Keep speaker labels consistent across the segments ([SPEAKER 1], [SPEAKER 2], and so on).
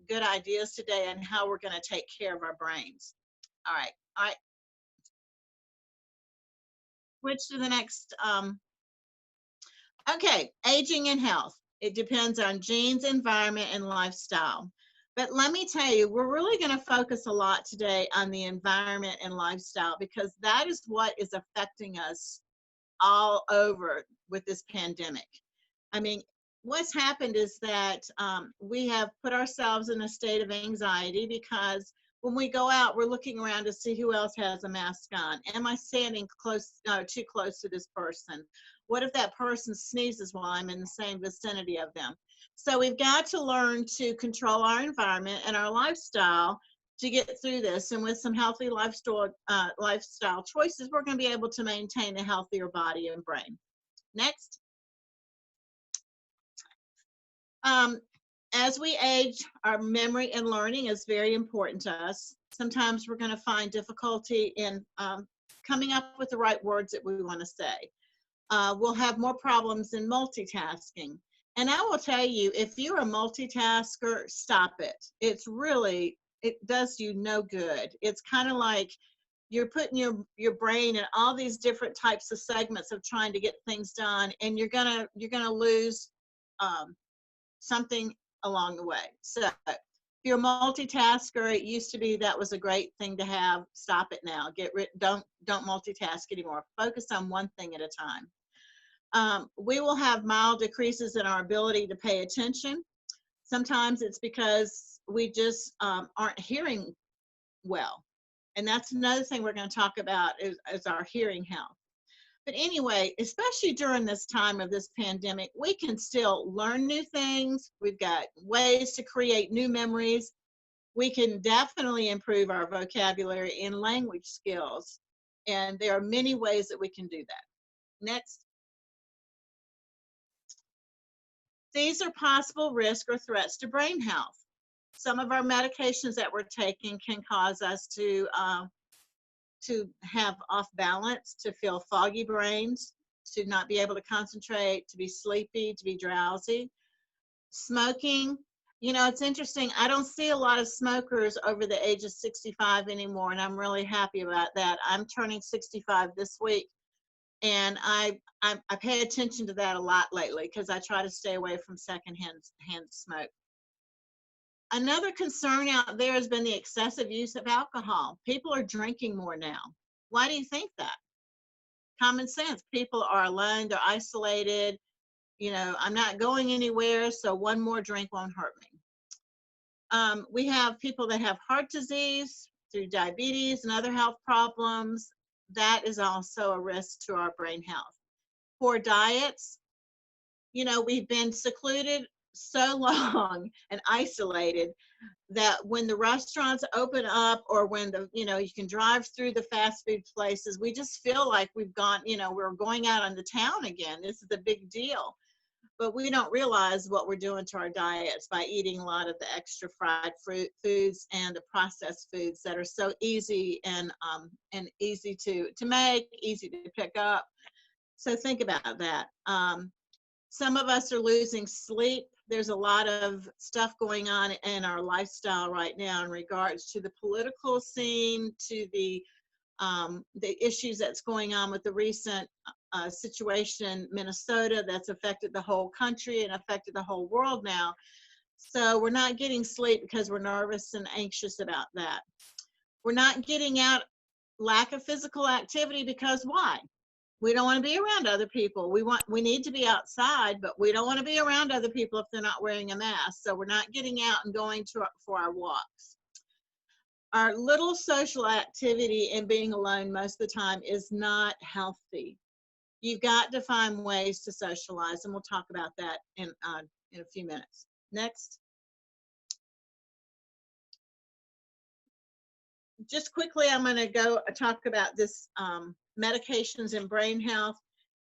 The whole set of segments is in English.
[SPEAKER 1] good ideas today on how we're going to take care of our brains. All right. All right. Switch to the next. Okay, aging and health. It depends on genes, environment, and lifestyle. But let me tell you, we're really going to focus a lot today on the environment and lifestyle because that is what is affecting us all over with this pandemic. I mean, what's happened is that we have put ourselves in a state of anxiety because when we go out, we're looking around to see who else has a mask on. Am I standing close, too close to this person? What if that person sneezes while I'm in the same vicinity of them? So we've got to learn to control our environment and our lifestyle to get through this. And with some healthy lifestyle choices, we're going to be able to maintain a healthier body and brain. Next. As we age, our memory and learning is very important to us. Sometimes we're going to find difficulty in coming up with the right words that we want to say. We'll have more problems in multitasking. And I will tell you, if you're a multitasker, stop it. It does you no good. It's kind of like you're putting your brain in all these different types of segments of trying to get things done, and you're gonna lose something along the way. So if you're a multitasker, it used to be that was a great thing to have. Stop it now. Don't multitask anymore. Focus on one thing at a time. We will have mild decreases in our ability to pay attention. Sometimes it's because we just aren't hearing well. And that's another thing we're going to talk about is our hearing health. But anyway, especially during this time of this pandemic, we can still learn new things. We've got ways to create new memories. We can definitely improve our vocabulary and language skills. And there are many ways that we can do that. Next. These are possible risks or threats to brain health. Some of our medications that we're taking can cause us to have off balance, to feel foggy brains, to not be able to concentrate, to be sleepy, to be drowsy. Smoking, it's interesting. I don't see a lot of smokers over the age of 65 anymore, and I'm really happy about that. I'm turning 65 this week, and I pay attention to that a lot lately because I try to stay away from secondhand smoke. Another concern out there has been the excessive use of alcohol. People are drinking more now. Why do you think that? Common sense. People are alone, they're isolated. I'm not going anywhere, so one more drink won't hurt me. We have people that have heart disease through diabetes and other health problems. That is also a risk to our brain health. Poor diets. We've been secluded so long and isolated that when the restaurants open up or when you can drive through the fast food places, we just feel like we've gone, we're going out on the town again. This is a big deal. But we don't realize what we're doing to our diets by eating a lot of the extra fried foods and the processed foods that are so easy and easy to make, easy to pick up. So think about that. Some of us are losing sleep. There's a lot of stuff going on in our lifestyle right now in regards to the political scene, to the issues that's going on with the recent situation in Minnesota that's affected the whole country and affected the whole world now. So we're not getting sleep because we're nervous and anxious about that. We're not getting out, lack of physical activity because why? We don't want to be around other people. We need to be outside, but we don't want to be around other people if they're not wearing a mask. So we're not getting out and going for our walks. Our little social activity and being alone most of the time is not healthy. You've got to find ways to socialize, and we'll talk about that in a few minutes. Next. Just quickly, I'm going to go talk about this medications and brain health.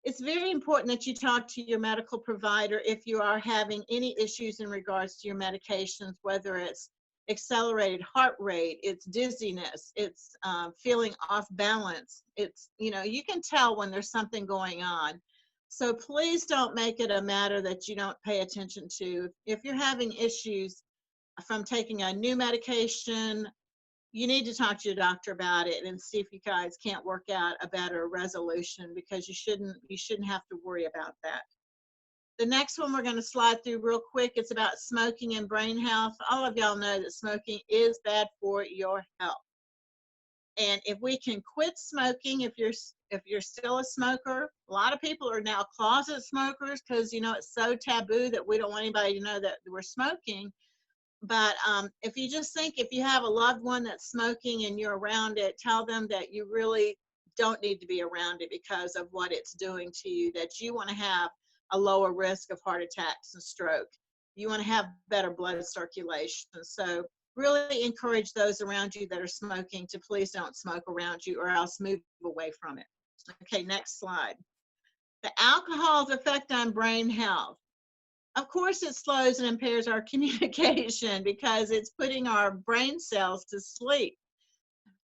[SPEAKER 1] It's very important that you talk to your medical provider if you are having any issues in regards to your medications, whether it's accelerated heart rate, it's dizziness, it's feeling off balance. It's, you can tell when there's something going on. So please don't make it a matter that you don't pay attention to. If you're having issues, from taking a new medication, you need to talk to your doctor about it and see if you guys can't work out a better resolution, because you shouldn't have to worry about that. The next one we're going to slide through real quick. It's about smoking and brain health. All of y'all know that smoking is bad for your health. And if we can quit smoking, if you're still a smoker, a lot of people are now closet smokers because, it's so taboo that we don't want anybody to know that we're smoking. But if you just think, if you have a loved one that's smoking and you're around it, tell them that you really don't need to be around it because of what it's doing to you, that you want to have a lower risk of heart attacks and stroke. You want to have better blood circulation. So really encourage those around you that are smoking to please don't smoke around you, or else move away from it. Okay, next slide. The alcohol's effect on brain health. Of course, it slows and impairs our communication because it's putting our brain cells to sleep.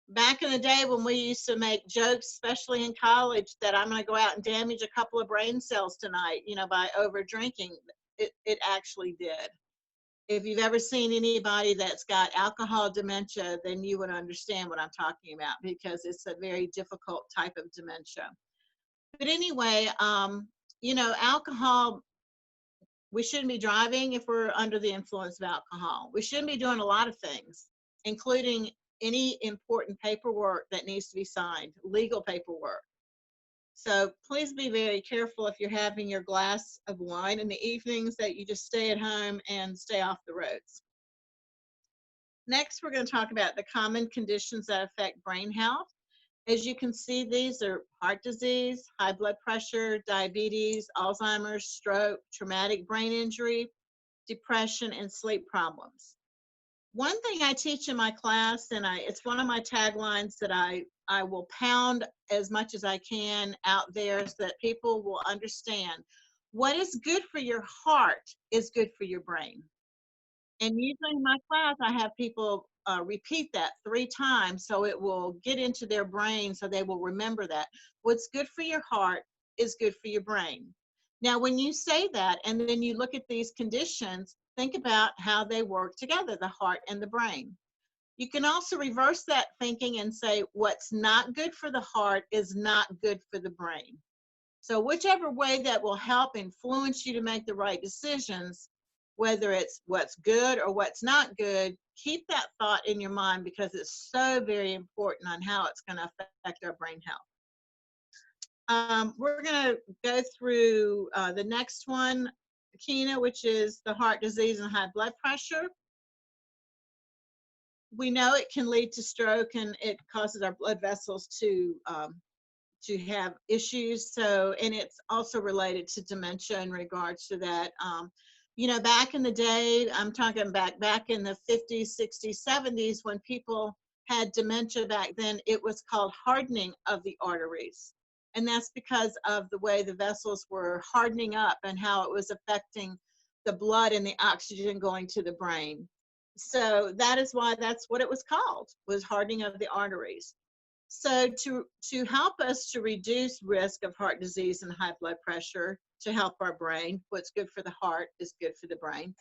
[SPEAKER 1] Back in the day when we used to make jokes, especially in college, that I'm going to go out and damage a couple of brain cells tonight, by over drinking, it actually did. If you've ever seen anybody that's got alcohol dementia, then you would understand what I'm talking about, because it's a very difficult type of dementia. But anyway, alcohol, we shouldn't be driving if we're under the influence of alcohol. We shouldn't be doing a lot of things, including any important paperwork that needs to be signed, legal paperwork. So please be very careful if you're having your glass of wine in the evenings, that you just stay at home and stay off the roads. Next, we're going to talk about the common conditions that affect brain health. As you can see, these are heart disease, high blood pressure, diabetes, Alzheimer's, stroke, traumatic brain injury, depression, and sleep problems. One thing I teach in my class, and it's one of my taglines that I will pound as much as I can out there so that people will understand, what is good for your heart is good for your brain. And usually in my class, I have people repeat that 3 times so it will get into their brain, so they will remember that. What's good for your heart is good for your brain. Now, when you say that and then you look at these conditions, think about how they work together, the heart and the brain. You can also reverse that thinking and say, what's not good for the heart is not good for the brain. So whichever way that will help influence you to make the right decisions, whether it's what's good or what's not good, keep that thought in your mind, because it's so very important on how it's going to affect our brain health. We're going to go through the next one, Kina, which is the heart disease and high blood pressure. We know it can lead to stroke, and it causes our blood vessels to have issues. So, and it's also related to dementia in regards to that. Back in the day, I'm talking back in the 50s, 60s, 70s, when people had dementia back then, it was called hardening of the arteries. And that's because of the way the vessels were hardening up and how it was affecting the blood and the oxygen going to the brain. So that is why that's what it was called, was hardening of the arteries. So to help us to reduce risk of heart disease and high blood pressure, to help our brain, what's good for the heart is good for the brain,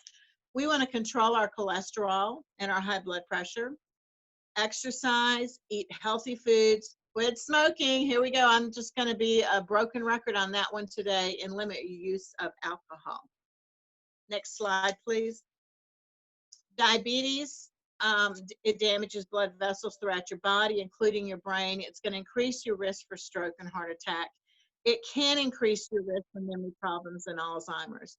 [SPEAKER 1] we want to control our cholesterol and our high blood pressure, exercise, eat healthy foods, quit smoking. Here we go. I'm just going to be a broken record on that one today, and limit your use of alcohol. Next slide, please. Diabetes. It damages blood vessels throughout your body, including your brain. It's going to increase your risk for stroke and heart attack. It can increase your risk for memory problems and Alzheimer's.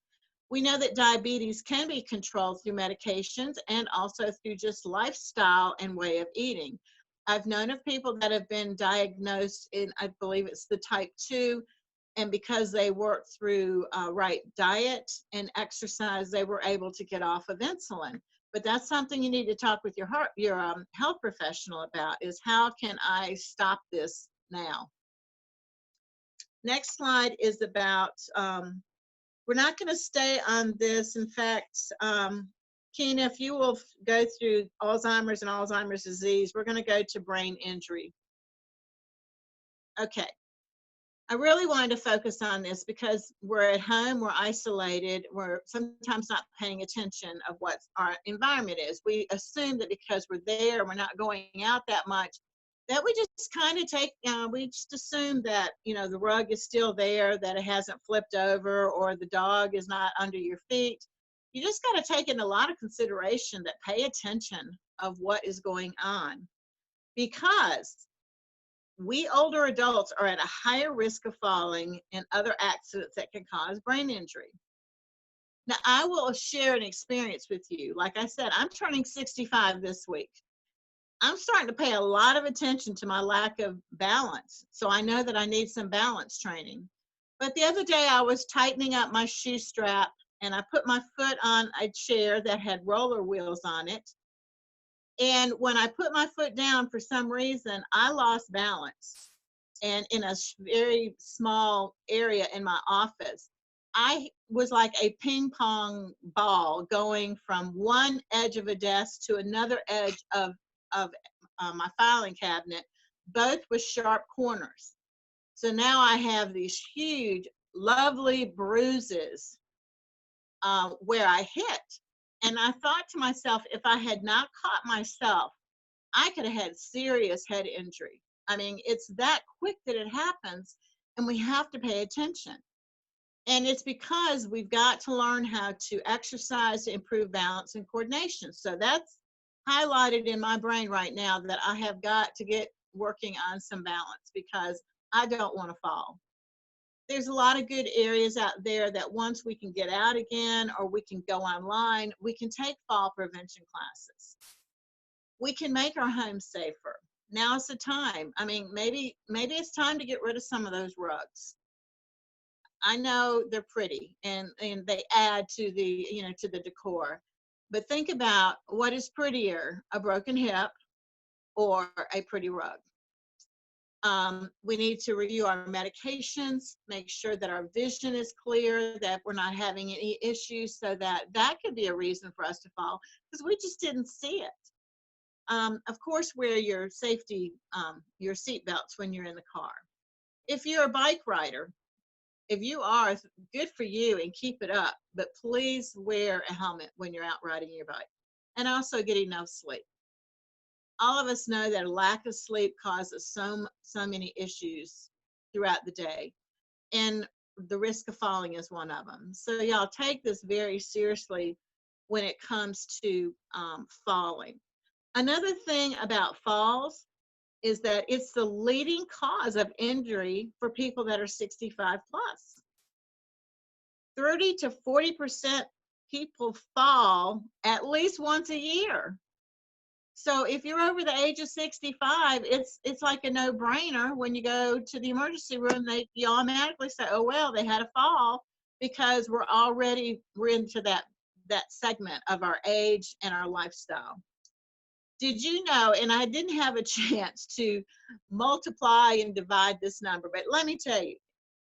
[SPEAKER 1] We know that diabetes can be controlled through medications and also through just lifestyle and way of eating. I've known of people that have been diagnosed in, I believe it's the type 2, and because they worked through right diet and exercise, they were able to get off of insulin. But that's something you need to talk with your health professional about, is how can I stop this now? Next slide is about, we're not going to stay on this. In fact, Kina, if you will go through Alzheimer's and Alzheimer's disease, we're going to go to brain injury. Okay. I really wanted to focus on this because we're at home, we're isolated, we're sometimes not paying attention of what our environment is. We assume that because we're there, we're not going out that much, that we just kind of take, we just assume that, the rug is still there, that it hasn't flipped over, or the dog is not under your feet. You just got to take in a lot of consideration that pay attention of what is going on, because we older adults are at a higher risk of falling and other accidents that can cause brain injury. Now, I will share an experience with you. Like I said, I'm turning 65 this week. I'm starting to pay a lot of attention to my lack of balance. So I know that I need some balance training. But the other day I was tightening up my shoe strap and I put my foot on a chair that had roller wheels on it. And when I put my foot down, for some reason, I lost balance. And in a very small area in my office, I was like a ping pong ball going from one edge of a desk to another edge of my filing cabinet, both with sharp corners. So now I have these huge, lovely bruises where I hit. And I thought to myself, if I had not caught myself, I could have had serious head injury. I mean, it's that quick that it happens, and we have to pay attention. And it's because we've got to learn how to exercise to improve balance and coordination. So that's highlighted in my brain right now, that I have got to get working on some balance because I don't want to fall. There's a lot of good areas out there that once we can get out again, or we can go online, we can take fall prevention classes. We can make our homes safer. Now's the time. I mean, maybe it's time to get rid of some of those rugs. I know they're pretty and they add to the, to the decor. But think about what is prettier, a broken hip or a pretty rug. We need to review our medications, make sure that our vision is clear, that we're not having any issues, so that could be a reason for us to fall because we just didn't see it. Of course, wear your safety, your seat belts when you're in the car. If you're a bike rider, if you are, good for you and keep it up, but please wear a helmet when you're out riding your bike, and also get enough sleep. All of us know that a lack of sleep causes so many issues throughout the day, and the risk of falling is one of them. So y'all take this very seriously when it comes to falling. Another thing about falls is that it's the leading cause of injury for people that are 65 plus. 30 to 40% people fall at least once a year. So if you're over the age of 65, it's like a no-brainer. When you go to the emergency room, you automatically say, oh, well, they had a fall, because we're into that segment of our age and our lifestyle. Did you know, and I didn't have a chance to multiply and divide this number, but let me tell you,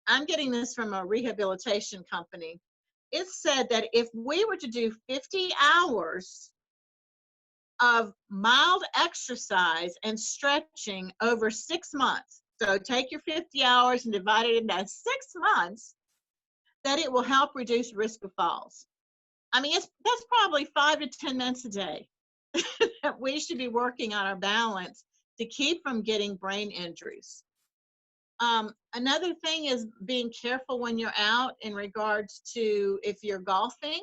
[SPEAKER 1] I'm getting this from a rehabilitation company. It said that if we were to do 50 hours of mild exercise and stretching over 6 months, so take your 50 hours and divide it into 6 months, that it will help reduce risk of falls. I mean, that's probably 5 to 10 minutes a day that we should be working on our balance to keep from getting brain injuries. Another thing is being careful when you're out in regards to if you're golfing,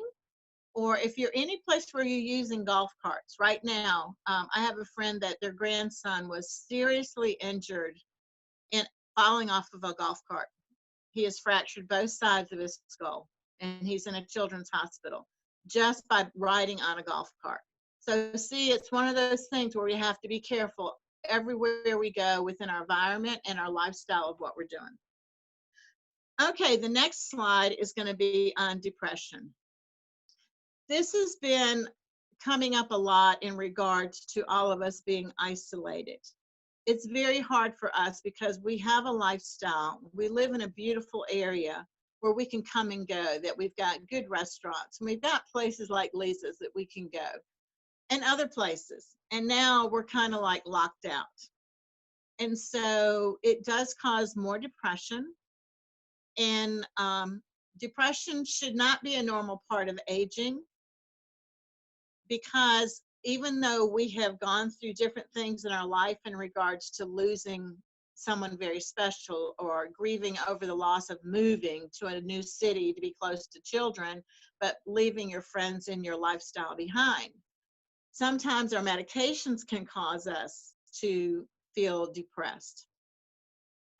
[SPEAKER 1] or if you're any place where you're using golf carts. Right now, I have a friend that their grandson was seriously injured in falling off of a golf cart. He has fractured both sides of his skull, and he's in a children's hospital just by riding on a golf cart. So see, it's one of those things where we have to be careful everywhere we go within our environment and our lifestyle of what we're doing. Okay, the next slide is going to be on depression. This has been coming up a lot in regards to all of us being isolated. It's very hard for us because we have a lifestyle. We live in a beautiful area where we can come and go, that we've got good restaurants, and we've got places like Lisa's that we can go, and other places. And now we're kind of like locked out. And so it does cause more depression. And depression should not be a normal part of aging, because even though we have gone through different things in our life in regards to losing someone very special or grieving over the loss of moving to a new city to be close to children, but leaving your friends and your lifestyle behind, sometimes our medications can cause us to feel depressed.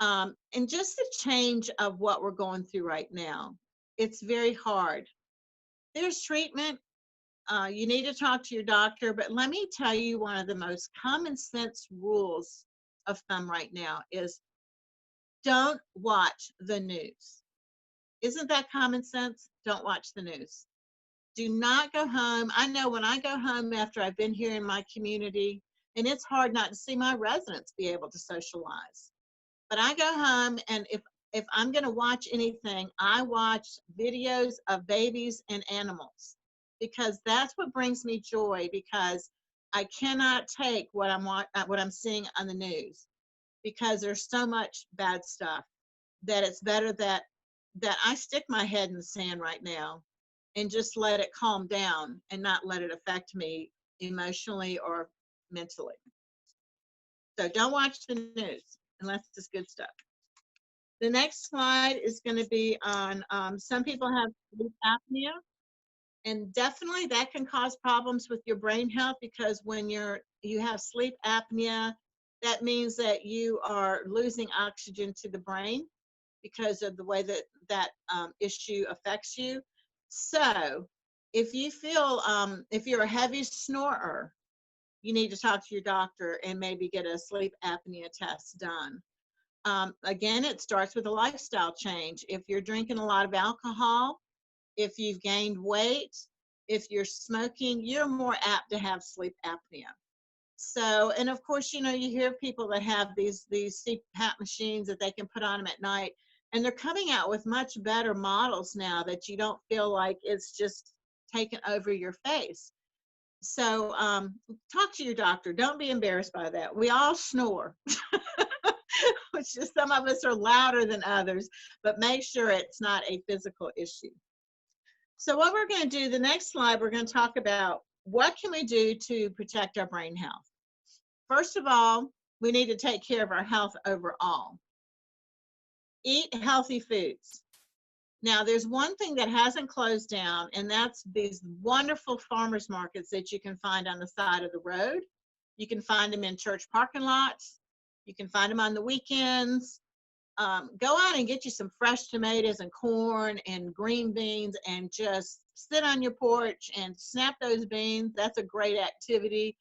[SPEAKER 1] And just the change of what we're going through right now, it's very hard. There's treatment. You need to talk to your doctor, but let me tell you, one of the most common sense rules of thumb right now is don't watch the news. Isn't that common sense? Don't watch the news. Do not go home. I know when I go home after I've been here in my community, and it's hard not to see my residents be able to socialize. But I go home, and if I'm going to watch anything, I watch videos of babies and animals, because that's what brings me joy, because I cannot take what I'm seeing on the news, because there's so much bad stuff that it's better that I stick my head in the sand right now and just let it calm down and not let it affect me emotionally or mentally. So don't watch the news unless it's good stuff. The next slide is going to be on some people have sleep apnea, and definitely that can cause problems with your brain health, because when you have sleep apnea, that means that you are losing oxygen to the brain because of the way that issue affects you. So if you feel if you're a heavy snorer, you need to talk to your doctor and maybe get a sleep apnea test done. Again, it starts with a lifestyle change. If you're drinking a lot of alcohol, if you've gained weight, if you're smoking, you're more apt to have sleep apnea. So, and of course, you hear people that have these CPAP machines that they can put on them at night, and they're coming out with much better models now that you don't feel like it's just taken over your face. So, talk to your doctor. Don't be embarrassed by that. We all snore. It's just some of us are louder than others, but make sure it's not a physical issue. So what we're going to do, the next slide, we're going to talk about what can we do to protect our brain health. First of all, we need to take care of our health overall. Eat healthy foods. Now, there's one thing that hasn't closed down, and that's these wonderful farmers markets that you can find on the side of the road. You can find them in church parking lots. You can find them on the weekends. Go out and get you some fresh tomatoes and corn and green beans, and just sit on your porch and snap those beans. That's a great activity.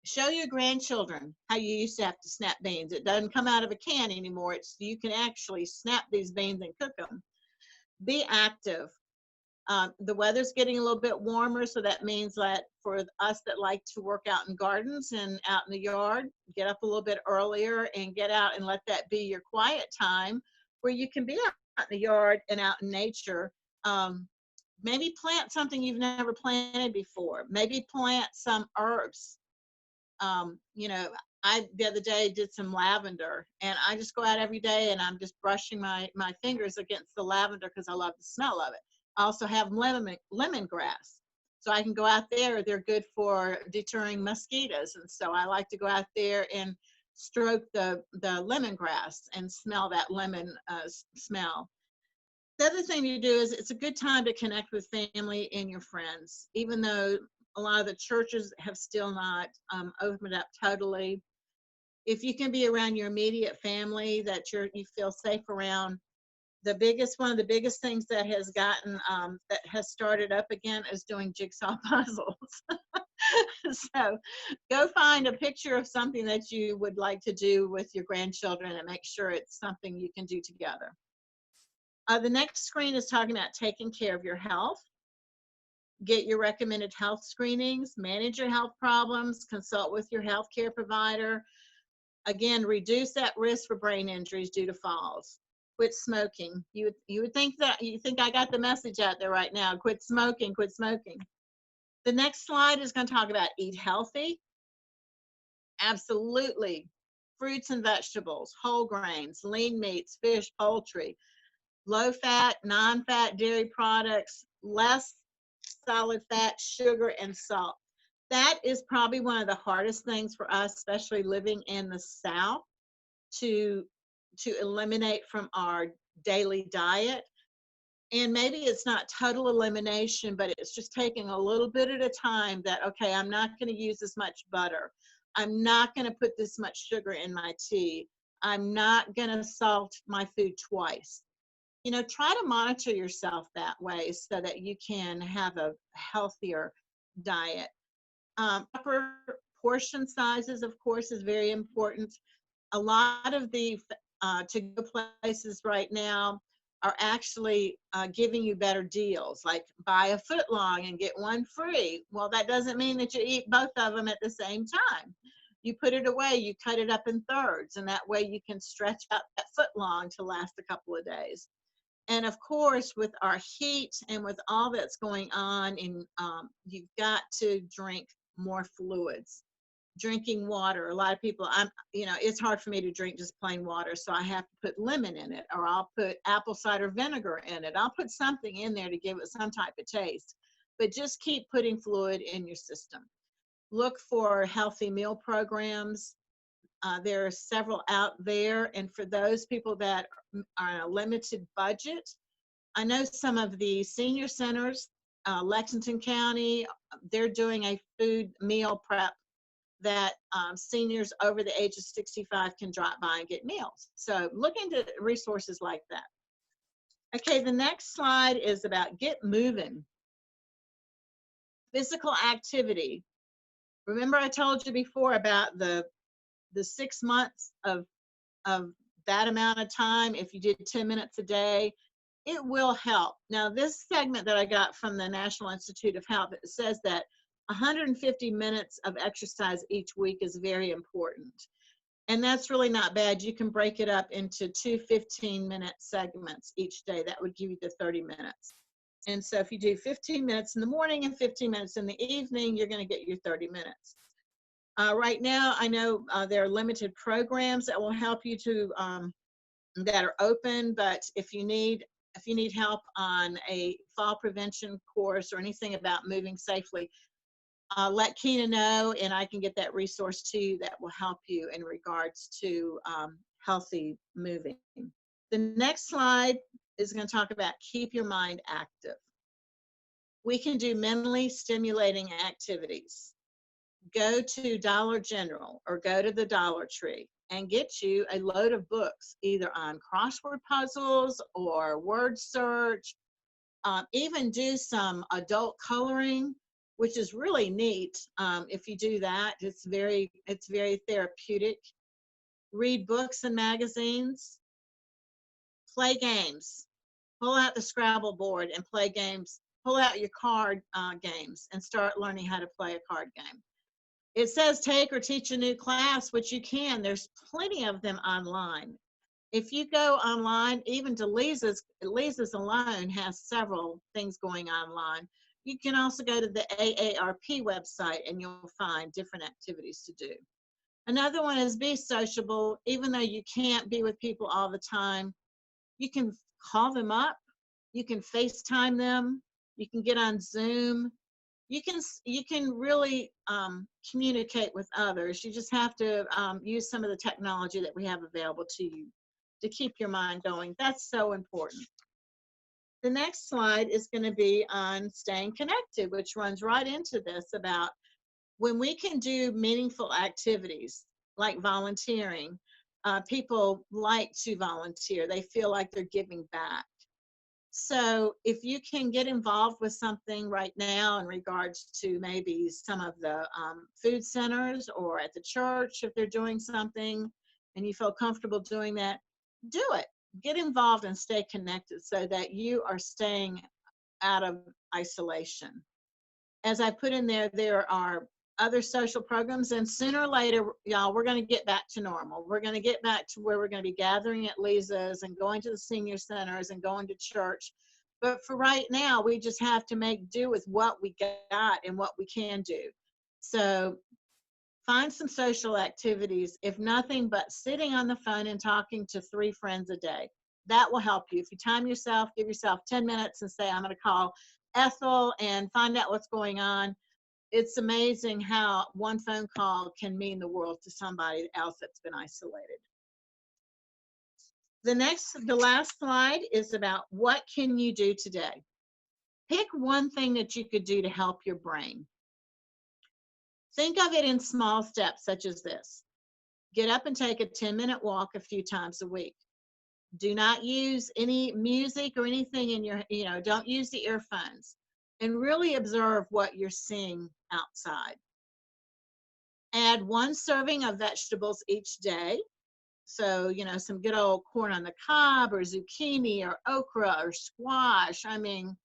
[SPEAKER 1] Show your grandchildren how you used to have to snap beans. It doesn't come out of a can anymore. You can actually snap these beans and cook them. Be active. The weather's getting a little bit warmer, so that means that for us that like to work out in gardens and out in the yard, get up a little bit earlier and get out and let that be your quiet time, where you can be out in the yard and out in nature. Maybe plant something you've never planted before. Maybe plant some herbs. I the other day did some lavender, and I just go out every day and I'm just brushing my fingers against the lavender because I love the smell of it. I also have lemongrass, so I can go out there. They're good for deterring mosquitoes, and so I like to go out there and stroke the lemongrass and smell that lemon smell. The other thing you do is it's a good time to connect with family and your friends, even though a lot of the churches have still not opened up totally. If you can be around your immediate family that you feel safe around, one of the biggest things that has gotten that has started up again is doing jigsaw puzzles. So go find a picture of something that you would like to do with your grandchildren and make sure it's something you can do together. The next screen is talking about taking care of your health. Get your recommended health screenings, manage your health problems, consult with your healthcare provider. Again, reduce that risk for brain injuries due to falls. Quit smoking. You would think I got the message out there right now. Quit smoking, quit smoking. The next slide is going to talk about eat healthy. Absolutely. Fruits and vegetables, whole grains, lean meats, fish, poultry. low fat, non-fat dairy products, less solid fat, sugar, and salt. That is probably one of the hardest things for us, especially living in the South, to eliminate from our daily diet. And maybe it's not total elimination, but it's just taking a little bit at a time that, okay, I'm not going to use as much butter. I'm not going to put this much sugar in my tea. I'm not going to salt my food twice. Try to monitor yourself that way so that you can have a healthier diet. Proper portion sizes, of course, is very important. A lot of the to-go places right now are actually giving you better deals, like buy a foot long and get one free. Well, that doesn't mean that you eat both of them at the same time. You put it away, you cut it up in thirds, and that way you can stretch out that foot long to last a couple of days. And of course, with our heat and with all that's going on, you've got to drink more fluids. Drinking water. A lot of people, it's hard for me to drink just plain water, so I have to put lemon in it, or I'll put apple cider vinegar in it. I'll put something in there to give it some type of taste, but just keep putting fluid in your system. Look for healthy meal programs. There are several out there, and for those people that are on a limited budget, I know some of the senior centers, Lexington County, they're doing a food meal prep that seniors over the age of 65 can drop by and get meals. So look into resources like that. Okay, the next slide is about get moving. Physical activity. Remember I told you before about the 6 months of that amount of time. If you did 10 minutes a day, it will help. Now, this segment that I got from the National Institute of Health, it says that 150 minutes of exercise each week is very important. And that's really not bad. You can break it up into two 15-minute segments each day. That would give you the 30 minutes. And so if you do 15 minutes in the morning and 15 minutes in the evening, you're going to get your 30 minutes. Right now, I know there are limited programs that will help you that are open, but if you need help on a fall prevention course or anything about moving safely, let Keena know, and I can get that resource to you that will help you in regards to healthy moving. The next slide is going to talk about keep your mind active. We can do mentally stimulating activities. Go to Dollar General or go to the Dollar Tree and get you a load of books, either on crossword puzzles or word search. Even do some adult coloring, which is really neat. If you do that, it's very therapeutic. Read books and magazines. Play games. Pull out the Scrabble board and play games. Pull out your card games and start learning how to play a card game. It says take or teach a new class, which you can. There's plenty of them online. If you go online, even to Lisa's alone has several things going online. You can also go to the AARP website and you'll find different activities to do. Another one is be sociable. Even though you can't be with people all the time, you can call them up, you can FaceTime them, you can get on Zoom. You can really communicate with others. You just have to use some of the technology that we have available to you to keep your mind going. That's so important. The next slide is going to be on staying connected, which runs right into this about when we can do meaningful activities like volunteering. People like to volunteer. They feel like they're giving back. So if you can get involved with something right now in regards to maybe some of the food centers or at the church, if they're doing something and you feel comfortable doing that, do it. Get involved and stay connected so that you are staying out of isolation. As I put in there, there are other social programs, and sooner or later, y'all, we're going to get back to normal. We're going to get back to where we're going to be gathering at Lisa's and going to the senior centers and going to church. But for right now, we just have to make do with what we got and what we can do. So find some social activities, if nothing but sitting on the phone and talking to 3 friends a day. That will help you. If you time yourself, give yourself 10 minutes and say, I'm going to call Ethel and find out what's going on. It's amazing how one phone call can mean the world to somebody else that's been isolated. The last slide is about what can you do today. Pick one thing that you could do to help your brain. Think of it in small steps such as this. Get up and take a 10-minute walk a few times a week. Do not use any music or anything in your, don't use the earphones, and really observe what you're seeing outside. Add 1 serving of vegetables each day. So, some good old corn on the cob or zucchini or okra or squash. I mean,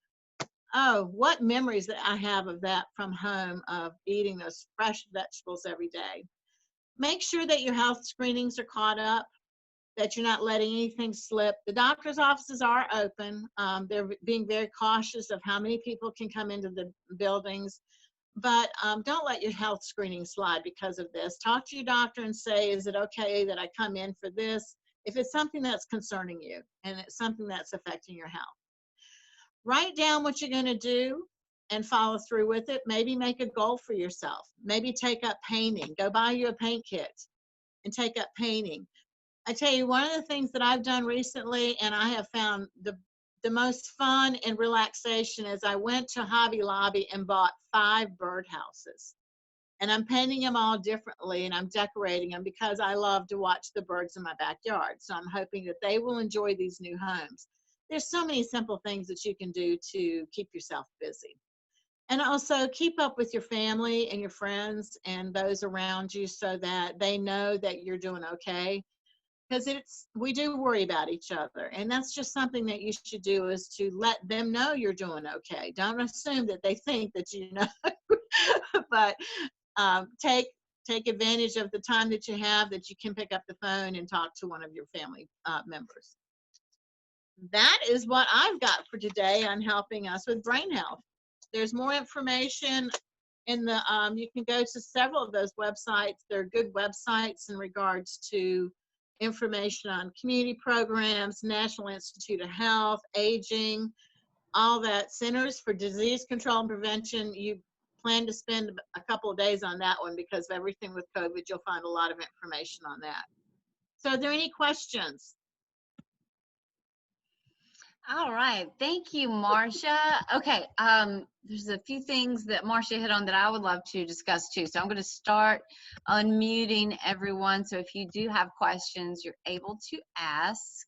[SPEAKER 1] oh, what memories that I have of that from home, of eating those fresh vegetables every day. Make sure that your health screenings are caught up, that you're not letting anything slip. The doctor's offices are open. They're being very cautious of how many people can come into the buildings, but don't let your health screening slide because of this. Talk to your doctor and say, is it okay that I come in for this? If it's something that's concerning you and it's something that's affecting your health. Write down what you're going to do and follow through with it. Maybe make a goal for yourself. Maybe take up painting. Go buy you a paint kit and take up painting. I tell you, one of the things that I've done recently, and I have found the most fun and relaxation, is I went to Hobby Lobby and bought 5 birdhouses. And I'm painting them all differently, and I'm decorating them because I love to watch the birds in my backyard. So I'm hoping that they will enjoy these new homes. There's so many simple things that you can do to keep yourself busy. And also keep up with your family and your friends and those around you so that they know that you're doing okay. Because we do worry about each other. And that's just something that you should do, is to let them know you're doing okay. Don't assume that they think that you know, but take advantage of the time that you have, that you can pick up the phone and talk to one of your family members. That is what I've got for today on helping us with brain health. There's more information in the, you can go to several of those websites. They're good websites in regards to information on community programs, National Institute of Health, aging, all that. Centers for Disease Control and Prevention. You plan to spend a couple of days on that one because of everything with COVID. You'll find a lot of information on that. So are there any questions?
[SPEAKER 2] All right, thank you, Marsha. Okay, there's a few things that Marsha hit on that I would love to discuss too. So I'm going to start unmuting everyone. So if you do have questions, you're able to ask.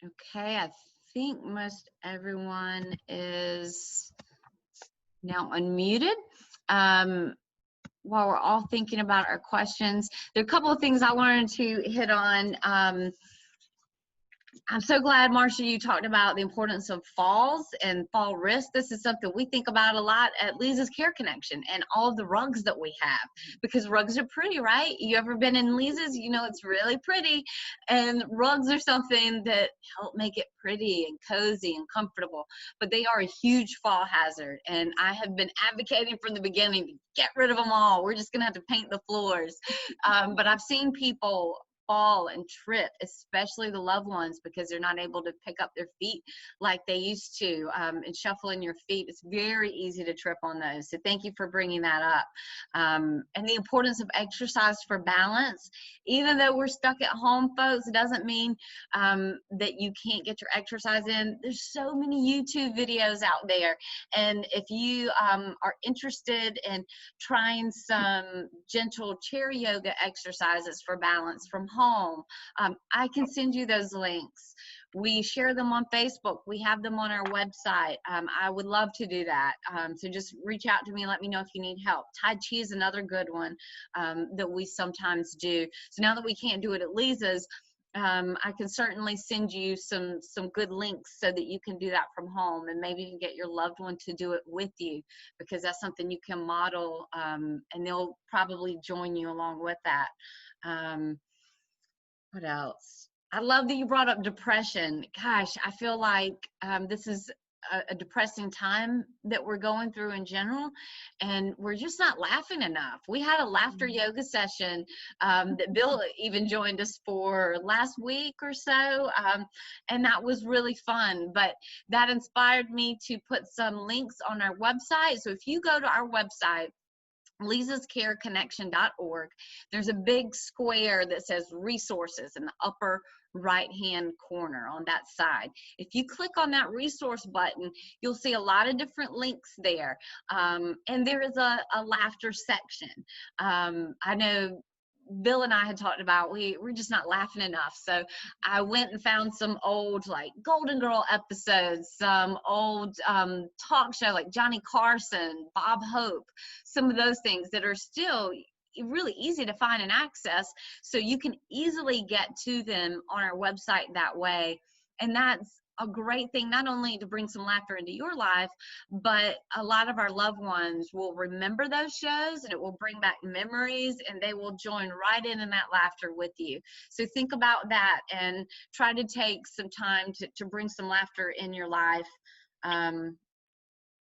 [SPEAKER 2] Okay, I think most everyone is now unmuted. While we're all thinking about our questions, there are a couple of things I wanted to hit on. I'm so glad, Marsha, you talked about the importance of falls and fall risk. This is something we think about a lot at Lisa's Care Connection, and all of the rugs that we have, because rugs are pretty, right? You ever been in Lisa's? You know it's really pretty, and rugs are something that help make it pretty and cozy and comfortable, but they are a huge fall hazard, and I have been advocating from the beginning to get rid of them all. We're just gonna have to paint the floors. But I've seen people fall and trip, especially the loved ones, because they're not able to pick up their feet like they used to, and shuffling your feet. It's very easy to trip on those. So thank you for bringing that up. And the importance of exercise for balance. Even though we're stuck at home, folks, it doesn't mean that you can't get your exercise in. There's so many YouTube videos out there. And if you are interested in trying some gentle chair yoga exercises for balance from home, I can send you those links. We share them on Facebook. We have them on our website. I would love to do that. So just reach out to me and let me know if you need help. Tai Chi is another good one that we sometimes do. So now that we can't do it at Lisa's, I can certainly send you some good links so that you can do that from home, and maybe you can get your loved one to do it with you, because that's something you can model, and they'll probably join you along with that. What else? I love that you brought up depression. Gosh, I feel like this is a depressing time that we're going through in general, and we're just not laughing enough. We had a laughter yoga session that Bill even joined us for last week or so, and that was really fun. But that inspired me to put some links on our website. So if you go to our website, lisascareconnection.org, there's a big square that says resources in the upper right hand corner on that side. If you click on that resource button, you'll see a lot of different links there, and there is a laughter section. I know Bill and I had talked about we're just not laughing enough. So I went and found some old like Golden Girl episodes, some old talk show like Johnny Carson, Bob Hope, some of those things that are still really easy to find and access. So you can easily get to them on our website that way. And that's a great thing, not only to bring some laughter into your life, but a lot of our loved ones will remember those shows, and it will bring back memories, and they will join right in that laughter with you. So think about that and try to take some time to bring some laughter in your life.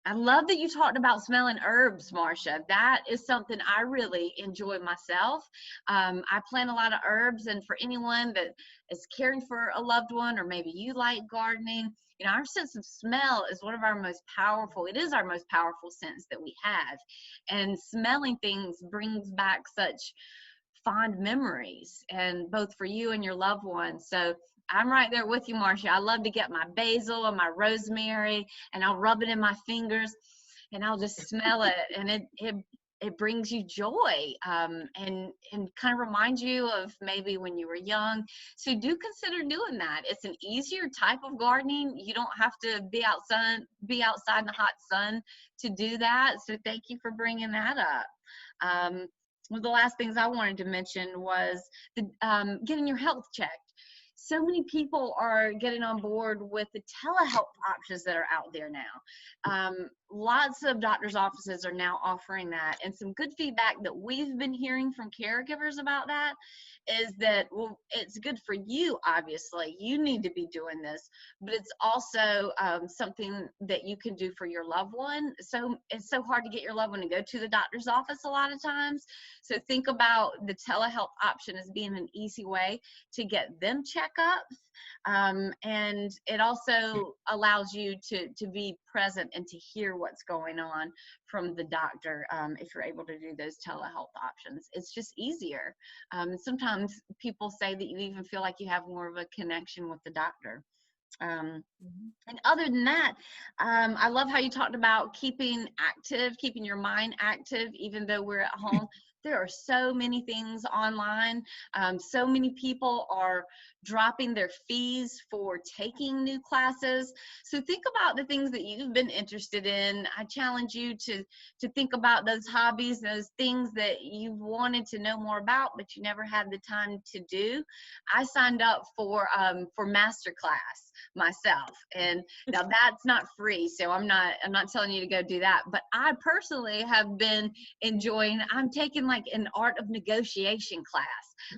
[SPEAKER 2] I love that you talked about smelling herbs, Marsha. That is something I really enjoy myself. I plant a lot of herbs, and for anyone that is caring for a loved one, or maybe you like gardening, you know, our sense of smell is one of our most powerful, it is our most powerful sense that we have. And smelling things brings back such fond memories, and both for you and your loved ones. So I'm right there with you, Marsha. I love to get my basil and my rosemary, and I'll rub it in my fingers, and I'll just smell it, and it brings you joy, and kind of reminds you of maybe when you were young. So do consider doing that. It's an easier type of gardening. You don't have to be outside in the hot sun to do that. So thank you for bringing that up. One of the last things I wanted to mention was getting your health checked. So many people are getting on board with the telehealth options that are out there now. Lots of doctors' offices are now offering that, and some good feedback that we've been hearing from caregivers about that is that, well, it's good for you, obviously. You need to be doing this, but it's also something that you can do for your loved one. So it's so hard to get your loved one to go to the doctor's office a lot of times. So think about the telehealth option as being an easy way to get them checkups. And it also allows you to be present and to hear what's going on from the doctor, if you're able to do those telehealth options. It's just easier. Sometimes people say that you even feel like you have more of a connection with the doctor. And other than that, I love how you talked about keeping your mind active, even though we're at home. There are so many things online. So many people are dropping their fees for taking new classes. So think about the things that you've been interested in. I challenge you to think about those hobbies, those things that you wanted to know more about, but you never had the time to do. I signed up for MasterClass myself, and now that's not free, so I'm not telling you to go do that, but I personally have been enjoying, I'm taking like an art of negotiation class,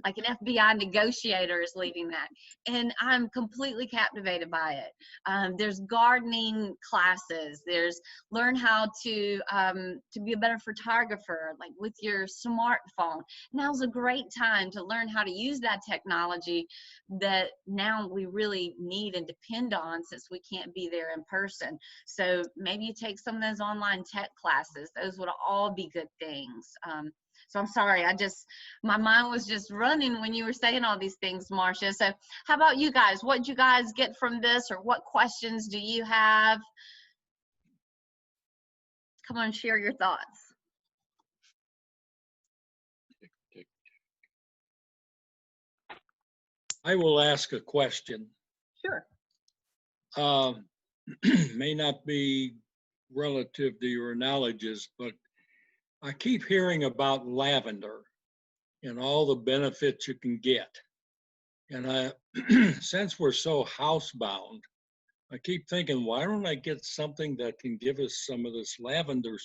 [SPEAKER 2] like an FBI negotiator is leading that, and I'm completely captivated by it. There's gardening classes, there's learn how to be a better photographer, like with your smartphone. Now's a great time to learn how to use that technology that now we really need and depend on, since we can't be there in person. So maybe you take some of those online tech classes. Those would all be good things. So I'm sorry, my mind was just running when you were saying all these things, Marsha. So how about you guys? What did you guys get from this, or what questions do you have? Come on, share your thoughts.
[SPEAKER 3] I will ask a question.
[SPEAKER 2] Sure.
[SPEAKER 3] May not be relative to your knowledges, but I keep hearing about lavender and all the benefits you can get. And since we're so housebound, I keep thinking, why don't I get something that can give us some of this lavender,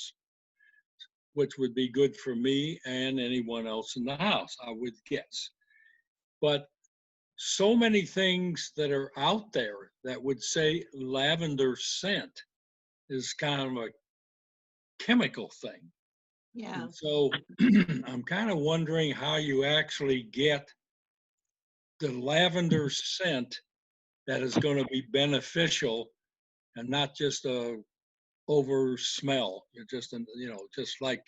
[SPEAKER 3] which would be good for me and anyone else in the house, I would guess. But so many things that are out there that would say lavender scent is kind of a chemical thing.
[SPEAKER 1] Yeah.
[SPEAKER 3] And so I'm kind of wondering how you actually get the lavender scent that is going to be beneficial and not just a over smell. You're just, just like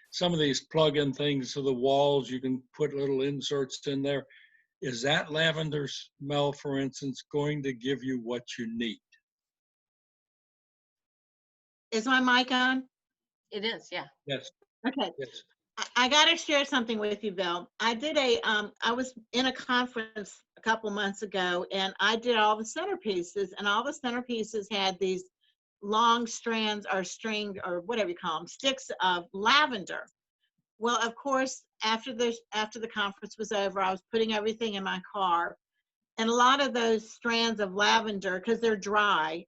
[SPEAKER 3] some of these plug-in things to the walls, you can put little inserts in there. Is that lavender smell, for instance, going to give you what you need?
[SPEAKER 1] Is my mic on?
[SPEAKER 2] It is, yeah.
[SPEAKER 3] Yes,
[SPEAKER 1] Okay.
[SPEAKER 3] yes.
[SPEAKER 1] I got to share something with you, Bill. I did I was in a conference a couple months ago, and I did all the centerpieces, and all the centerpieces had these long strands or string or whatever you call them, sticks of lavender. Well, of course, after the conference was over, I was putting everything in my car, and a lot of those strands of lavender, because they're dry,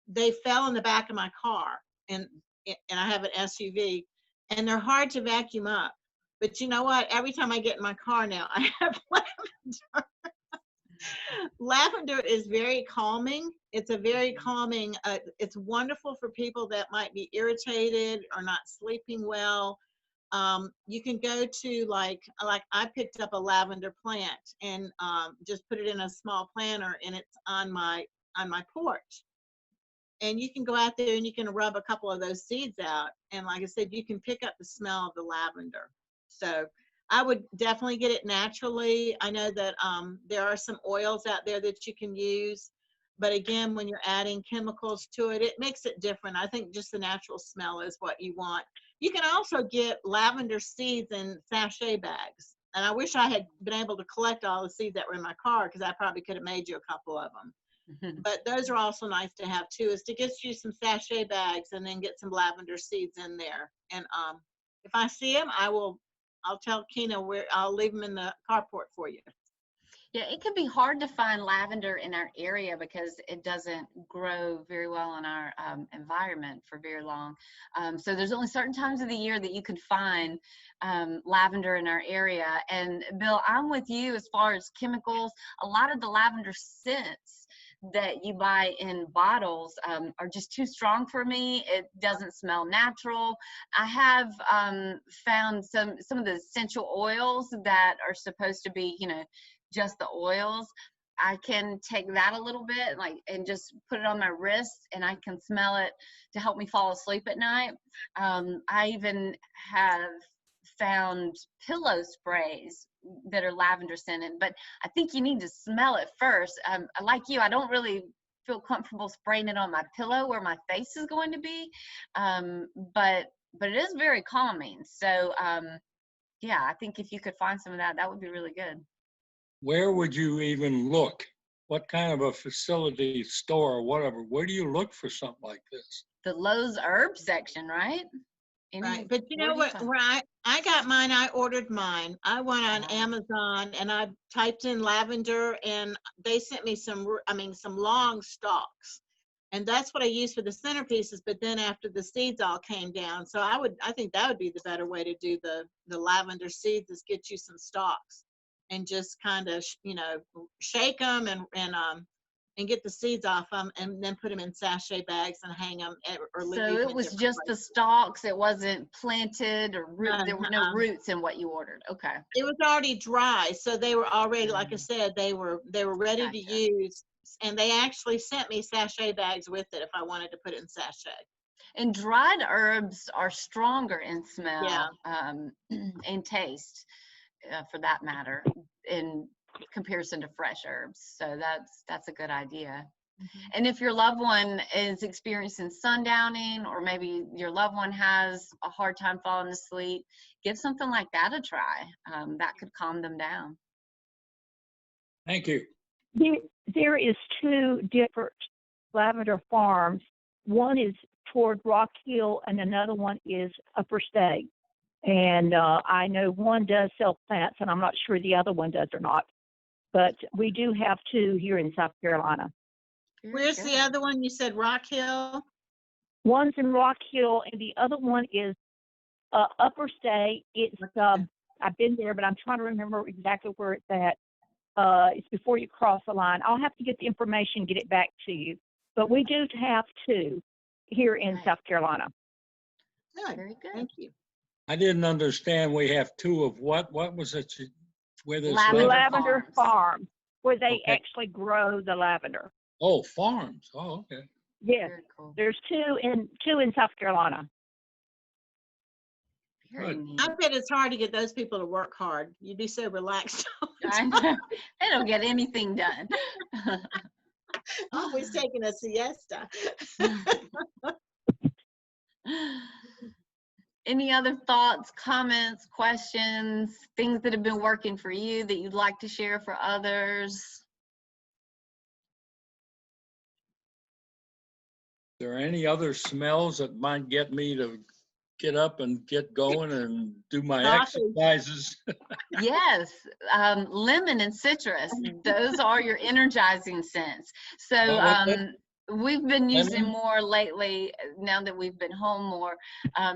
[SPEAKER 1] they fell in the back of my car, and I have an SUV, and they're hard to vacuum up. But you know what? Every time I get in my car now, I have lavender. Lavender is very calming. It's a very calming. It's wonderful for people that might be irritated or not sleeping well. You can go to like I picked up a lavender plant and just put it in a small planter, and it's on my porch. And you can go out there and you can rub a couple of those seeds out. And like I said, you can pick up the smell of the lavender. So I would definitely get it naturally. I know that there are some oils out there that you can use. But again, when you're adding chemicals to it, it makes it different. I think just the natural smell is what you want. You can also get lavender seeds in sachet bags. And I wish I had been able to collect all the seeds that were in my car, because I probably could have made you a couple of them. But those are also nice to have too, is to get you some sachet bags and then get some lavender seeds in there. And if I see them, I'll tell Kina I'll leave them in the carport for you.
[SPEAKER 2] Yeah, it can be hard to find lavender in our area because it doesn't grow very well in our environment for very long. So there's only certain times of the year that you can find lavender in our area. And Bill, I'm with you as far as chemicals. A lot of the lavender scents that you buy in bottles are just too strong for me. It doesn't smell natural. I have found some of the essential oils that are supposed to be, just the oils. I can take that a little bit and just put it on my wrist, and I can smell it to help me fall asleep at night. I even have found pillow sprays that are lavender scented, but I think you need to smell it first. Like you, I don't really feel comfortable spraying it on my pillow where my face is going to be, but it is very calming. So yeah, I think if you could find some of that, that would be really good.
[SPEAKER 3] Where would you even look? What kind of a facility, store, or whatever? Where do you look for something like this?
[SPEAKER 2] The Lowe's herb section, right?
[SPEAKER 1] Right. But you know what? Where I got mine, I ordered mine. I went on Amazon and I typed in lavender, and they sent me some long stalks. And that's what I used for the centerpieces. But then after the seeds all came down, so I think that would be the better way to do the lavender seeds, is get you some stalks and just kind of, shake them and get the seeds off them, and then put them in sachet bags and hang them.
[SPEAKER 2] So it was just the stalks. It wasn't planted or root. There were no roots in what you ordered. Okay.
[SPEAKER 1] It was already dry, so they were already, like I said, they were ready to use, and they actually sent me sachet bags with it if I wanted to put it in sachet.
[SPEAKER 2] And dried herbs are stronger in smell and taste, for that matter, in comparison to fresh herbs. So that's a good idea. And if your loved one is experiencing sundowning, or maybe your loved one has a hard time falling asleep, give something like that a try. That could calm them down.
[SPEAKER 3] Thank you.
[SPEAKER 4] There is 2 different lavender farms. One is toward Rock Hill, and another one is Upper State. And I know one does sell plants, and I'm not sure the other one does or not. But we do have 2 here in South Carolina.
[SPEAKER 1] Where's the other one? You said Rock Hill?
[SPEAKER 4] One's in Rock Hill, and the other one is Upper State. It's I've been there, but I'm trying to remember exactly where it's at. It's before you cross the line. I'll have to get the information, get it back to you. But we do have 2 here in
[SPEAKER 2] Right.
[SPEAKER 4] South Carolina.
[SPEAKER 1] Good.
[SPEAKER 2] Very good.
[SPEAKER 1] Thank you.
[SPEAKER 3] I didn't understand. We have 2 of what? What was it? Where this
[SPEAKER 2] Lavender
[SPEAKER 4] Lavender
[SPEAKER 2] farms.
[SPEAKER 4] farm, where they
[SPEAKER 3] Okay.
[SPEAKER 4] actually grow the lavender.
[SPEAKER 3] Oh, farms. Oh, okay.
[SPEAKER 4] Yes,
[SPEAKER 2] Very cool.
[SPEAKER 4] there's 2 in South Carolina.
[SPEAKER 2] Very
[SPEAKER 3] Good.
[SPEAKER 2] neat.
[SPEAKER 1] I bet it's hard to get those people to work hard. You'd be so relaxed.
[SPEAKER 2] I know. They don't get anything done.
[SPEAKER 1] Always taking a siesta.
[SPEAKER 2] Any other thoughts, comments, questions, things that have been working for you that you'd like to share for others?
[SPEAKER 3] Are there any other smells that might get me to get up and get going and do my
[SPEAKER 1] Coffee.
[SPEAKER 3] exercises?
[SPEAKER 2] Yes, lemon and citrus, those are your energizing scents. So
[SPEAKER 3] What was it?
[SPEAKER 2] we've been using
[SPEAKER 3] Lemon?
[SPEAKER 2] more lately, now that we've been home more,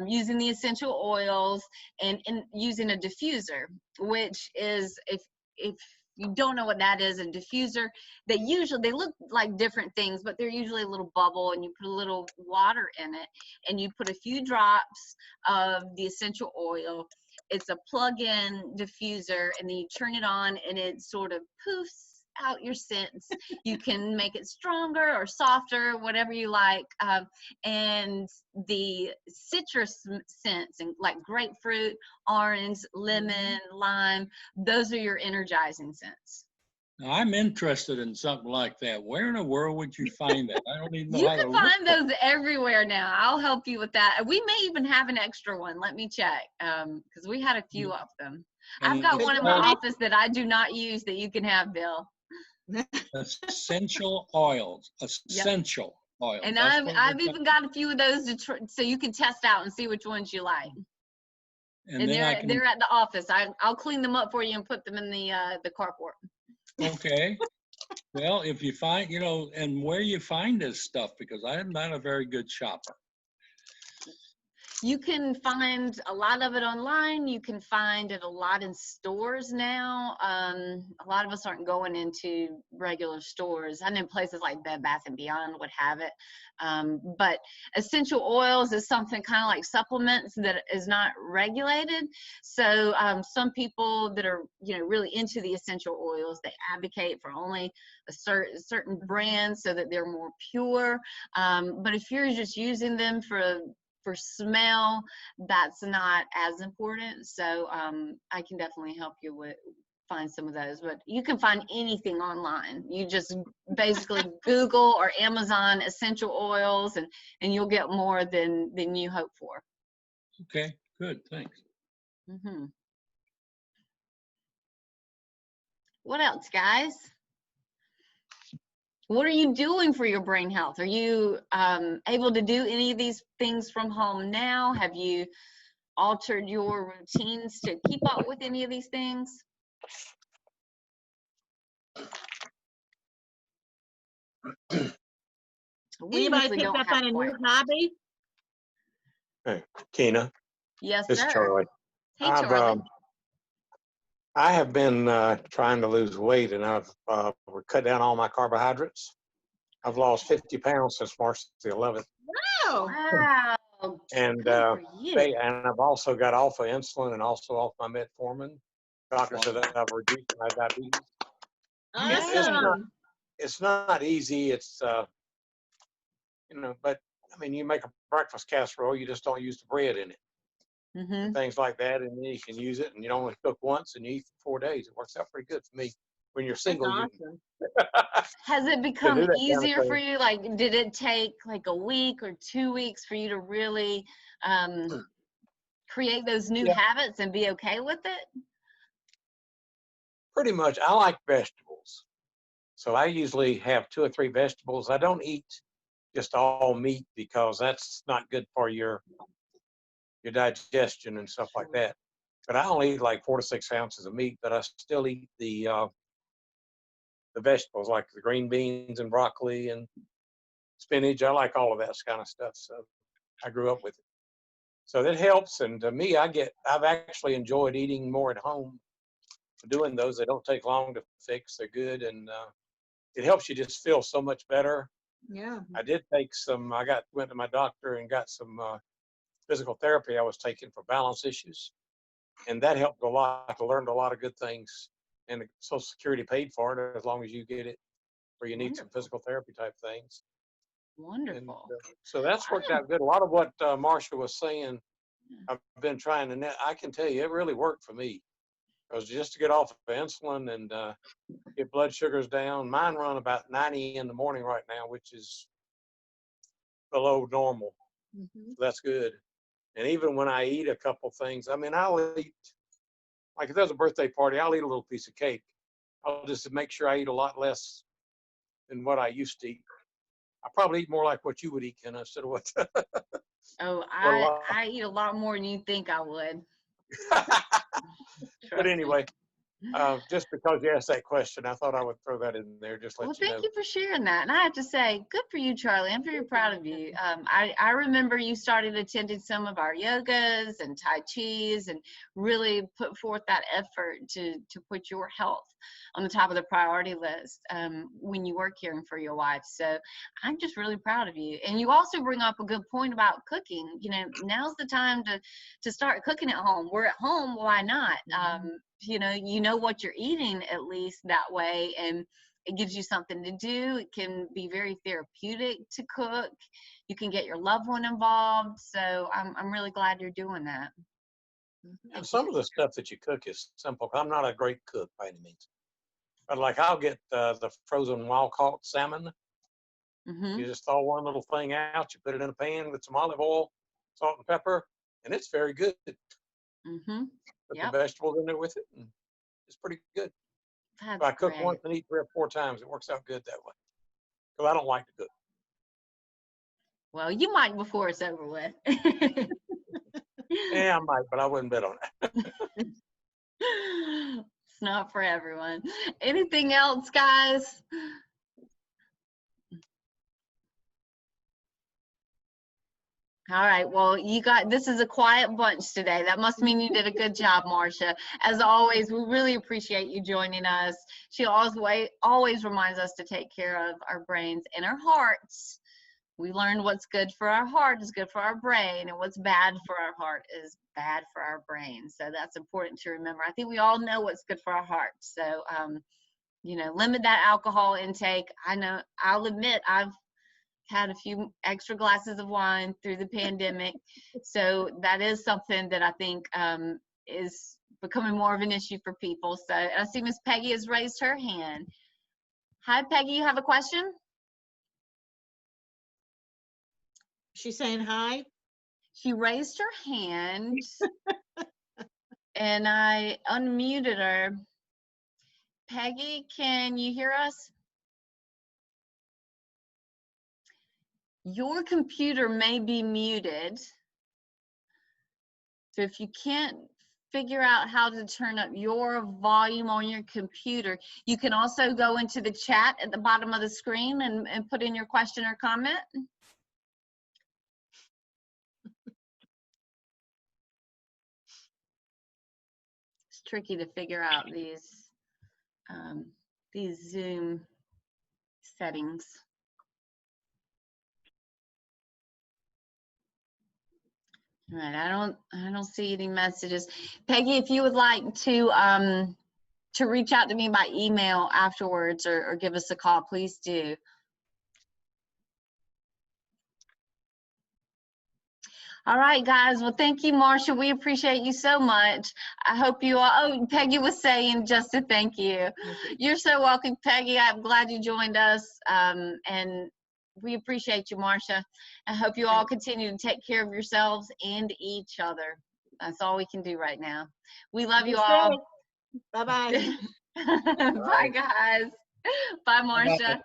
[SPEAKER 2] using the essential oils and using a diffuser, which is, if you don't know what that is, a diffuser, they look like different things, but they're usually a little bubble, and you put a little water in it, and you put a few drops of the essential oil. It's a plug-in diffuser, and then you turn it on, and it sort of poofs out your scents. You can make it stronger or softer, whatever you like. And the citrus scents, and like grapefruit, orange, lemon, lime, those are your energizing scents.
[SPEAKER 3] Now, I'm interested in something like that. Where in the world would you find that? I don't even know
[SPEAKER 2] You
[SPEAKER 3] how to
[SPEAKER 2] can
[SPEAKER 3] look
[SPEAKER 2] find
[SPEAKER 3] for it.
[SPEAKER 2] those everywhere now. I'll help you with that. We may even have an extra one. Let me check, because we had a few of them. I've
[SPEAKER 3] And
[SPEAKER 2] got
[SPEAKER 3] it's
[SPEAKER 2] one in my
[SPEAKER 3] called
[SPEAKER 2] office that I do not use that you can have, Bill.
[SPEAKER 3] essential oils. Essential oils.
[SPEAKER 2] And
[SPEAKER 3] That's
[SPEAKER 2] I've
[SPEAKER 3] what
[SPEAKER 2] I've
[SPEAKER 3] we're
[SPEAKER 2] even got a few of those so you can test out and see which ones you like. And
[SPEAKER 3] then I
[SPEAKER 2] they're
[SPEAKER 3] can,
[SPEAKER 2] they're at the office. I'll clean them up for you and put them in the carport.
[SPEAKER 3] okay. Well, if you find, and where you find this stuff, because I am not a very good shopper.
[SPEAKER 2] You can find a lot of it online. You can find it a lot in stores now. A lot of us aren't going into regular stores. I know places like Bed Bath & Beyond would have it. But essential oils is something kind of like supplements that is not regulated. So some people that are, really into the essential oils, they advocate for only a certain brand so that they're more pure. But if you're just using them for smell, that's not as important. So I can definitely help you find some of those, but you can find anything online. You just basically Google or Amazon essential oils, and you'll get more than you hope for.
[SPEAKER 3] Okay, good, thanks.
[SPEAKER 2] Mm-hmm. What else, guys? What are you doing for your brain health? Are you able to do any of these things from home now? Have you altered your routines to keep up with any of these things? We
[SPEAKER 1] Anybody
[SPEAKER 2] usually
[SPEAKER 1] picked
[SPEAKER 2] don't
[SPEAKER 1] up
[SPEAKER 2] have
[SPEAKER 1] on a
[SPEAKER 2] quite.
[SPEAKER 1] new hobby?
[SPEAKER 5] Hey, Keena,
[SPEAKER 2] Yes,
[SPEAKER 5] this is
[SPEAKER 2] sir.
[SPEAKER 5] Charlie.
[SPEAKER 2] Hey, Charlie.
[SPEAKER 5] I have been trying to lose weight, and I've cut down all my carbohydrates. I've lost 50 pounds since March the 11th,
[SPEAKER 1] Oh,
[SPEAKER 2] Wow.
[SPEAKER 5] and
[SPEAKER 2] Good for you.
[SPEAKER 5] and I've also got off of insulin and also off my metformin. Doctor said that I've reduced my diabetes.
[SPEAKER 1] awesome.
[SPEAKER 5] It's not easy. It's but I mean, you make a breakfast casserole, you just don't use the bread in it.
[SPEAKER 2] Mm-hmm.
[SPEAKER 5] And things like that, and then you can use it, and you only cook once, and you eat for 4 days. It works out pretty good for me. When you're
[SPEAKER 1] That's
[SPEAKER 5] single,
[SPEAKER 1] awesome.
[SPEAKER 2] Has it
[SPEAKER 5] to
[SPEAKER 2] become
[SPEAKER 5] do that kind of
[SPEAKER 2] easier for
[SPEAKER 5] thing.
[SPEAKER 2] you? Like, did it take like a week or 2 weeks for you to really create those new
[SPEAKER 5] Yeah,
[SPEAKER 2] habits and be okay with it?
[SPEAKER 5] pretty much. I like vegetables, so I usually have 2 or 3 vegetables. I don't eat just all meat because that's not good for your digestion and stuff like that. But I only eat like 4 to 6 ounces of meat, but I still eat the vegetables like the green beans and broccoli and spinach. I like all of that kind of stuff. So I grew up with it. So that helps. And to me, I've actually enjoyed eating more at home doing those. They don't take long to fix. They're good, and it helps you just feel so much better.
[SPEAKER 1] Yeah.
[SPEAKER 5] I did take some. Went to my doctor and got some physical therapy I was taking for balance issues, and that helped a lot. I learned a lot of good things, and the Social Security paid for it as long as you get it, or you need some physical therapy type things. And
[SPEAKER 2] Wonderful.
[SPEAKER 5] so that's worked out good. A lot of what Marsha was saying, I've been trying to. I can tell you, it really worked for me. Because just to get off of insulin and get blood sugars down, mine run about 90 in the morning right now, which is below normal.
[SPEAKER 1] Mm-hmm.
[SPEAKER 5] So that's good. And even when I eat a couple things, I mean, I'll eat, like if there's a birthday party, I'll eat a little piece of cake. I'll just make sure I eat a lot less than what I used to eat. I probably eat more like what you would eat, Kenna, instead of what.
[SPEAKER 2] Oh,
[SPEAKER 5] what
[SPEAKER 2] I eat a lot more than you think I would.
[SPEAKER 5] But anyway, just because you asked that question, I thought I would throw that in there, just let
[SPEAKER 2] Well,
[SPEAKER 5] you
[SPEAKER 2] thank
[SPEAKER 5] know.
[SPEAKER 2] you for sharing that. And I have to say, good for you, Charlie. I'm very proud of you. I remember you started attending some of our yogas and Tai Chis and really put forth that effort to put your health on the top of the priority list when you were caring for your wife. So I'm just really proud of you. And you also bring up a good point about cooking. You know, now's the time to start cooking at home. We're at home, why not? You know what you're eating at least that way, and it gives you something to do. It can be very therapeutic to cook. You can get your loved one involved. So I'm really glad you're doing that.
[SPEAKER 5] And some of the stuff that you cook is simple. I'm not a great cook by any means, but like I'll get the frozen wild caught salmon.
[SPEAKER 2] Mm-hmm.
[SPEAKER 5] You just thaw one little thing out, you put it in a pan with some olive oil, salt and pepper, and it's very good.
[SPEAKER 2] Mm-hmm.
[SPEAKER 5] Put
[SPEAKER 2] Yep.
[SPEAKER 5] the vegetables in there with it, and it's pretty good.
[SPEAKER 2] That's
[SPEAKER 5] If I cook
[SPEAKER 2] great.
[SPEAKER 5] once and eat 3 or 4 times, it works out good that way. Because I don't like to cook.
[SPEAKER 2] Well, you might before it's over with.
[SPEAKER 5] Yeah, I might, but I wouldn't bet on it.
[SPEAKER 2] It's not for everyone. Anything else, guys? All right. Well, this is a quiet bunch today. That must mean you did a good job, Marsha. As always, we really appreciate you joining us. She always reminds us to take care of our brains and our hearts. We learned what's good for our heart is good for our brain, and what's bad for our heart is bad for our brain. So that's important to remember. I think we all know what's good for our heart. So, limit that alcohol intake. I'll admit I've had a few extra glasses of wine through the pandemic. So that is something that I think is becoming more of an issue for people. So I see Miss Peggy has raised her hand. Hi, Peggy, you have a question?
[SPEAKER 1] She's saying hi.
[SPEAKER 2] She raised her hand and I unmuted her. Peggy, can you hear us? Your computer may be muted. So if you can't figure out how to turn up your volume on your computer, you can also go into the chat at the bottom of the screen and put in your question or comment. It's tricky to figure out these Zoom settings. All right, I don't see any messages. Peggy, if you would like to reach out to me by email afterwards or give us a call, please do. All right, guys. Well, thank you, Marsha. We appreciate you so much. I hope you all, oh, Peggy was saying just to thank you. You're so welcome, Peggy. I'm glad you joined us. And we appreciate you, Marsha. I hope you all continue to take care of yourselves and each other. That's all we can do right now. We love you all.
[SPEAKER 1] Bye-bye.
[SPEAKER 2] Bye, guys. Bye, Marsha.
[SPEAKER 3] Bye-bye.